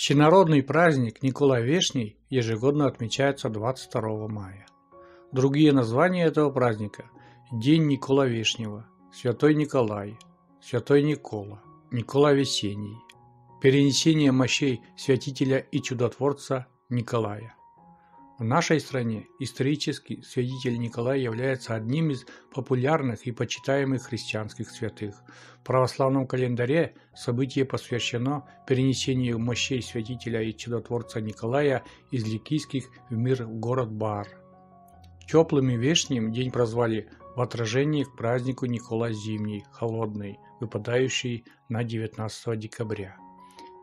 Всенародный праздник Николай Вешний ежегодно отмечается 22 мая. Другие названия этого праздника – День Никола Вешнего, Святой Николай, Святой Никола, Никола Весенний, перенесение мощей святителя и чудотворца Николая. В нашей стране исторически святитель Николай является одним из популярных и почитаемых христианских святых. В православном календаре событие посвящено перенесению мощей святителя и чудотворца Николая из Ликийских в мир в город Бар. Теплым и вешним день прозвали в отражении к празднику Никола Зимний, холодный, выпадающий на 19 декабря.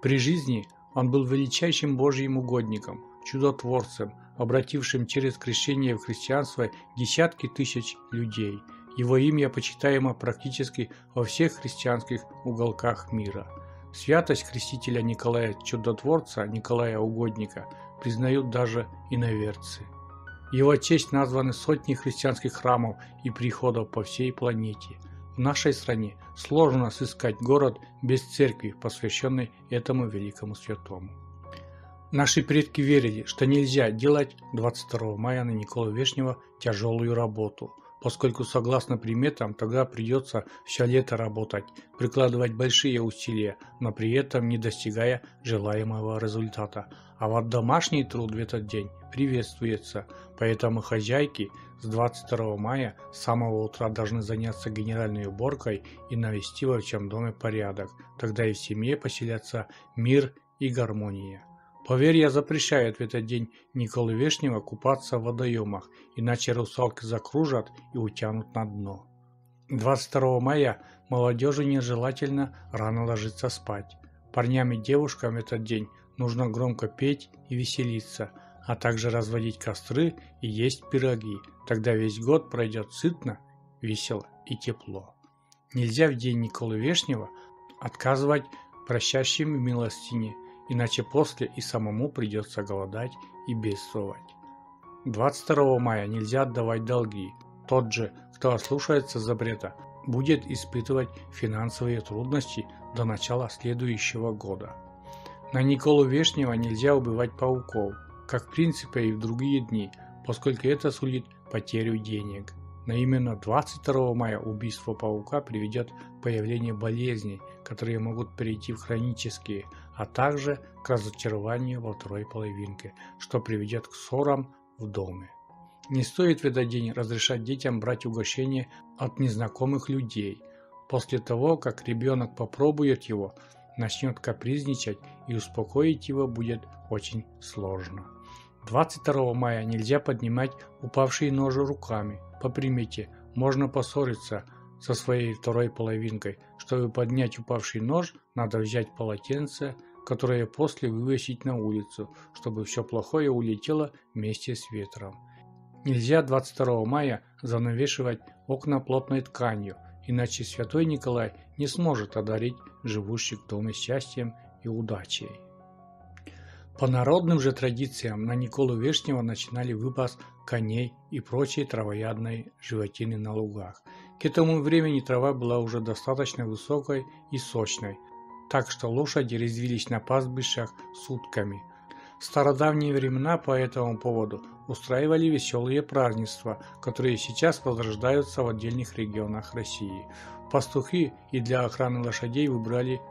При жизни он был величайшим Божьим угодником, чудотворцем, обратившим через крещение в христианство десятки тысяч людей. Его имя почитаемо практически во всех христианских уголках мира. Святость крестителя Николая Чудотворца, Николая Угодника, признают даже иноверцы. В его честь названы сотни христианских храмов и приходов по всей планете. В нашей стране сложно сыскать город без церкви, посвященной этому великому святому. Наши предки верили, что нельзя делать 22 мая на Николу Вешнего тяжелую работу, поскольку, согласно приметам, тогда придется все лето работать, прикладывать большие усилия, но при этом не достигая желаемого результата. А вот домашний труд в этот день приветствуется, поэтому хозяйки с 22 мая с самого утра должны заняться генеральной уборкой и навести во всем доме порядок, тогда и в семье поселятся мир и гармония. Поверья запрещают в этот день Николы Вешнего купаться в водоемах, иначе русалки закружат и утянут на дно. 22 мая молодежи нежелательно рано ложиться спать. Парням и девушкам в этот день нужно громко петь и веселиться, а также разводить костры и есть пироги. Тогда весь год пройдет сытно, весело и тепло. Нельзя в день Николы Вешнего отказывать просящим в милостине, иначе после и самому придется голодать и бедствовать. 22 мая нельзя отдавать долги. Тот же, кто ослушается запрета, будет испытывать финансовые трудности до начала следующего года. На Николу Вешнего нельзя убивать пауков, как в принципе и в другие дни, поскольку это сулит потерю денег. Но именно 22 мая убийство паука приведет к появлению болезней, которые могут перейти в хронические, а также к разочарованию во второй половинке, что приведет к ссорам в доме. Не стоит в этот день разрешать детям брать угощение от незнакомых людей. После того, как ребенок попробует его, начнет капризничать и успокоить его будет очень сложно. 22 мая нельзя поднимать упавшие ножи руками. По примете, можно поссориться со своей второй половинкой. Чтобы поднять упавший нож, надо взять полотенце, которое после вывесить на улицу, чтобы все плохое улетело вместе с ветром. Нельзя 22 мая занавешивать окна плотной тканью, иначе святой Николай не сможет одарить живущих в доме счастьем и удачей. По народным же традициям на Николу Вешнего начинали выпас коней и прочей травоядной животины на лугах. К этому времени трава была уже достаточно высокой и сочной, так что лошади резвились на пастбищах сутками. В стародавние времена по этому поводу устраивали веселые празднества, которые сейчас возрождаются в отдельных регионах России. Пастухи и для охраны лошадей выбрали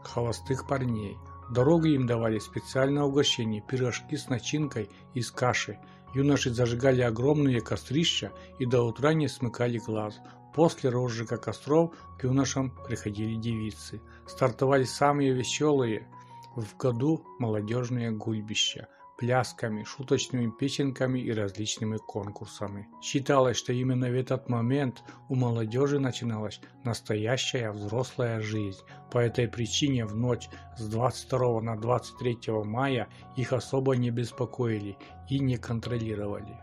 холостых парней. В дорогу им давали специальное угощение – пирожки с начинкой из каши. Юноши зажигали огромные кострища и до утра не смыкали глаз. После розжига костров к юношам приходили девицы. Стартовали самые веселые в году молодежные гульбища – плясками, шуточными песенками и различными конкурсами. Считалось, что именно в этот момент у молодежи начиналась настоящая взрослая жизнь. По этой причине в ночь с 22 на 23 мая их особо не беспокоили и не контролировали.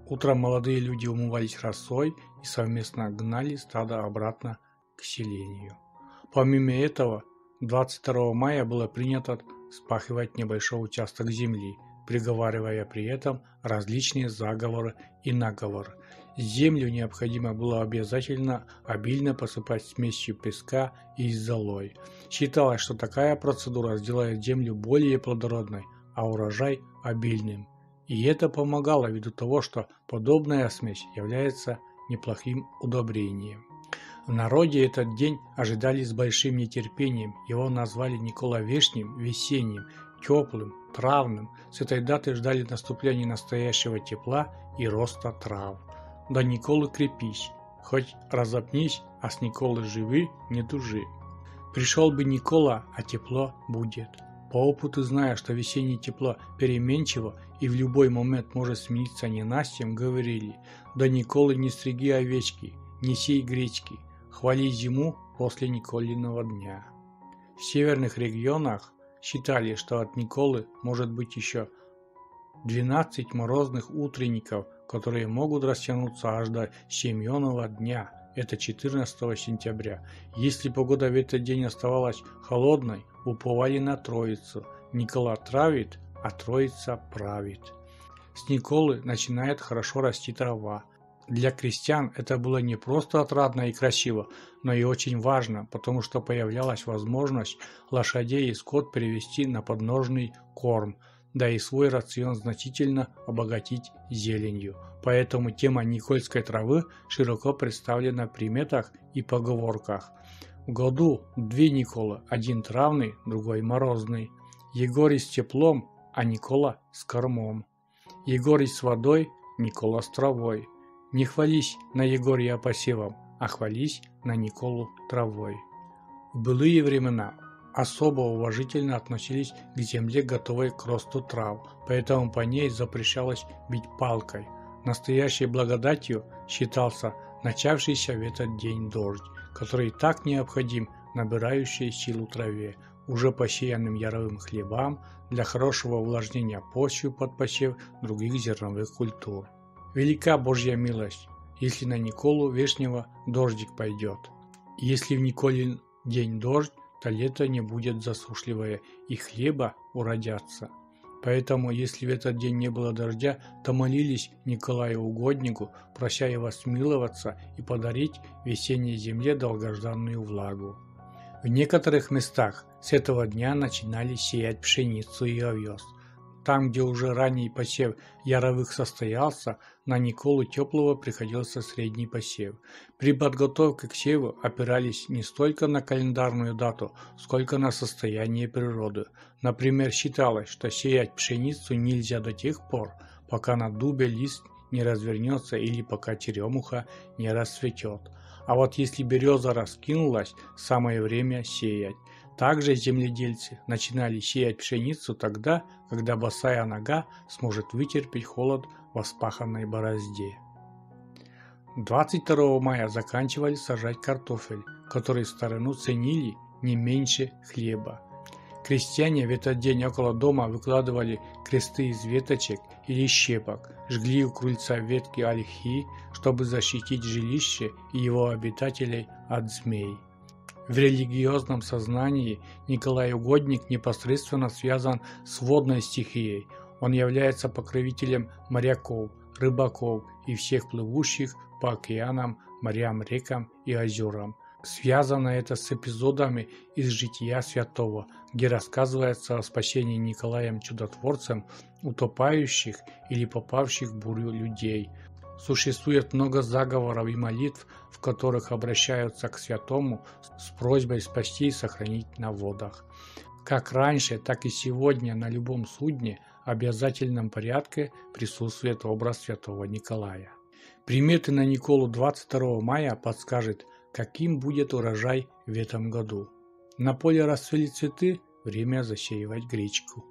Утром молодые люди умывались росой и совместно гнали стадо обратно к селению. Помимо этого, 22 мая было принято спахивать небольшой участок земли, приговаривая при этом различные заговоры и наговоры. Землю необходимо было обильно посыпать смесью песка и золой. Считалось, что такая процедура сделает землю более плодородной, а урожай обильным. И это помогало ввиду того, что подобная смесь является неплохим удобрением. В народе этот день ожидали с большим нетерпением, его назвали Николавешним, весенним, теплым, травным. С этой даты ждали наступления настоящего тепла и роста трав. До Николы крепись, хоть разопнись, а с Николы живи, не тужи. Пришел бы Никола, а тепло будет. По опыту зная, что весеннее тепло переменчиво и в любой момент может смениться ненастьем, говорили: до Николы не стриги овечки, не сей гречки, хвали зиму после Николиного дня. В северных регионах считали, что от Николы может быть еще 12 морозных утренников, которые могут растянуться аж до Семенова дня, это 14 сентября. Если погода в этот день оставалась холодной, уповали на Троицу. Никола травит, а Троица правит. С Николы начинает хорошо расти трава. Для крестьян это было не просто отрадно и красиво, но и очень важно, потому что появлялась возможность лошадей и скот перевести на подножный корм, да и свой рацион значительно обогатить зеленью. Поэтому тема никольской травы широко представлена в приметах и поговорках. В году две Николы, один травный, другой морозный. Егорий с теплом, а Никола с кормом. Егорий с водой, Никола с травой. Не хвались на Егория посевом, а хвались на Николу травой. В былые времена особо уважительно относились к земле, готовой к росту трав, поэтому по ней запрещалось бить палкой. Настоящей благодатью считался начавшийся в этот день дождь, который так необходим набирающей силу траве, уже посеянным яровым хлебам, для хорошего увлажнения почвы под посев других зерновых культур. Велика Божья милость, если на Николу Вешнего дождик пойдет. Если в Николин день дождь, то лето не будет засушливое, и хлеба уродятся. Поэтому, если в этот день не было дождя, то молились Николаю Угоднику, прося его смиловаться и подарить весенней земле долгожданную влагу. В некоторых местах с этого дня начинали сеять пшеницу и овес. Там, где уже ранний посев яровых состоялся, на Николу Теплого приходился средний посев. При подготовке к севу опирались не столько на календарную дату, сколько на состояние природы. Например, считалось, что сеять пшеницу нельзя до тех пор, пока на дубе лист не развернется или пока черемуха не расцветет. А вот если береза раскинулась, самое время сеять. Также земледельцы начинали сеять пшеницу тогда, когда босая нога сможет вытерпеть холод в вспаханной борозде. 22 мая заканчивали сажать картофель, который в старину ценили не меньше хлеба. Крестьяне в этот день около дома выкладывали кресты из веточек или щепок, жгли у крыльца ветки ольхи, чтобы защитить жилище и его обитателей от змей. В религиозном сознании Николай Угодник непосредственно связан с водной стихией. Он является покровителем моряков, рыбаков и всех плывущих по океанам, морям, рекам и озерам. Связано это с эпизодами из жития святого, где рассказывается о спасении Николаем Чудотворцем утопающих или попавших в бурю людей. Существует много заговоров и молитв, в которых обращаются к святому с просьбой спасти и сохранить на водах. Как раньше, так и сегодня на любом судне в обязательном порядке присутствует образ святого Николая. Приметы на Николу 22 мая подскажет, каким будет урожай в этом году. На поле расцвели цветы, время засеивать гречку.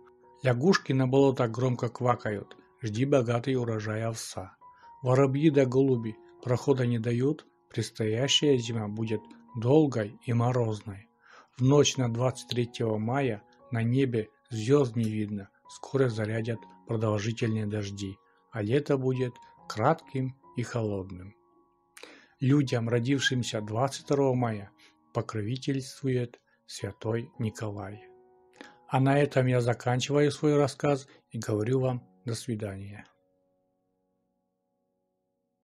Лягушки на болотах громко квакают, жди богатый урожай овса. Воробьи да голуби прохода не дают, предстоящая зима будет долгой и морозной. В ночь на 23 мая на небе звезд не видно, скоро зарядят продолжительные дожди, а лето будет кратким и холодным. Людям, родившимся 22 мая, покровительствует святой Николай. А на этом я заканчиваю свой рассказ и говорю вам до свидания.